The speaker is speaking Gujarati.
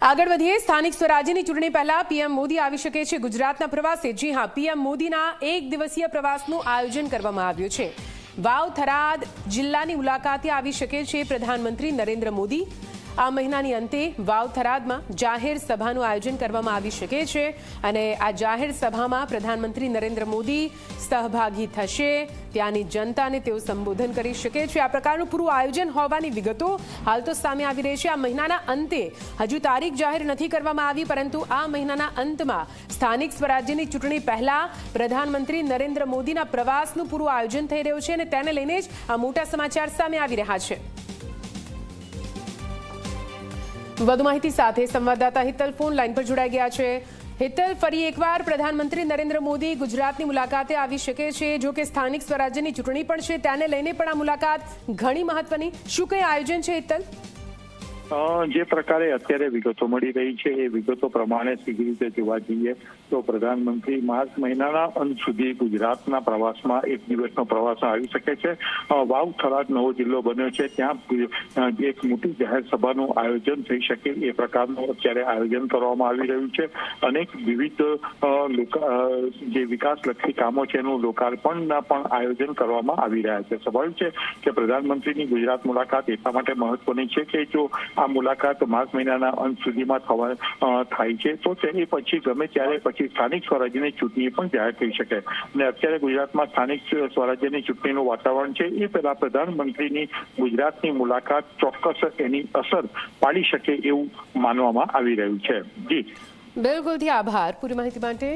આગળ વધીએ સ્થાનિક સ્વરાજ્યની ચૂંટણી પહેલા પીએમ મોદી આવી શકે છે ગુજરાતના પ્રવાસે। જી હા, પીએમ મોદીના એક દિવસીય પ્રવાસનું આયોજન કરવામાં આવ્યું છે। વાવ થરાદ જિલ્લાની મુલાકાતે આવી શકે છે પ્રધાનમંત્રી નરેન્દ્ર મોદી। આ મહિનાની અંતે વાવ થરાદમાં જાહેર સભાનું આયોજન કરવામાં આવી શકે છે અને આ જાહેર સભામાં પ્રધાનમંત્રી નરેન્દ્ર મોદી સહભાગી થશે। ત્યાંની જનતાને તેઓ સંબોધન કરી શકે છે। આ પ્રકારનું પૂરું આયોજન હોવાની વિગતો હાલ તો સામે આવી રહી છે। આ મહિનાના અંતે હજુ તારીખ જાહેર નથી કરવામાં આવી, પરંતુ આ મહિનાના અંતમાં સ્થાનિક સ્વરાજ્યની ચૂંટણી પહેલા પ્રધાનમંત્રી નરેન્દ્ર મોદીના પ્રવાસનું પૂરું આયોજન થઈ રહ્યું છે અને તેને લઈને જ આ મોટા સમાચાર સામે આવી રહ્યા છે। વધુ માહિતી સાથે સંવાદદાતા હિતલ ફોન લાઈન પર જોડાઈ ગયા છે। હિતલ, ફરી એકવાર પ્રધાનમંત્રી નરેન્દ્ર મોદી ગુજરાતની મુલાકાતે આવી શકે છે। જો કે સ્થાનિક સ્વરાજ્યની ચૂંટણી પણ છે, તેને લઈને પણ આ મુલાકાત ઘણી મહત્વની। શું કઈ આયોજન છે હિતલ? જે પ્રકારે અત્યારે વિગતો મળી રહી છે એ વિગતો પ્રમાણે સીધી રીતે જોવા જઈએ તો પ્રધાનમંત્રી માર્ચ મહિનાના અંત સુધી ગુજરાતના પ્રવાસમાં એક દિવસનો પ્રવાસ આવી શકે છે। વાવ થરાદ નવો જિલ્લો બન્યો છે, ત્યાં એક મોટી જાહેર સભાનું આયોજન થઈ શકે એ પ્રકારનું અત્યારે આયોજન કરવામાં આવી રહ્યું છે। અનેક વિવિધ જે વિકાસલક્ષી કામો છે એનું લોકાર્પણના પણ આયોજન કરવામાં આવી રહ્યા છે। સ્વાભાવિક છે કે પ્રધાનમંત્રીની ગુજરાત મુલાકાત એટલા માટે મહત્વની છે કે જો આ મુલાકાત માર્ચ મહિનાના અંત સુધીમાં થાય છે તો તે પછી ગમે ત્યારે પછી સ્થાનિક સ્વરાજ્યની ચૂંટણી પણ જાહેર થઈ શકે। અને અત્યારે ગુજરાતમાં સ્થાનિક સ્વરાજ્યની ચૂંટણીનું વાતાવરણ છે એ પહેલા પ્રધાનમંત્રીની ગુજરાતની મુલાકાત ચોક્કસ એની અસર પાડી શકે એવું માનવામાં આવી રહ્યું છે। જી બિલકુલ, આભાર પૂરી માહિતી માટે।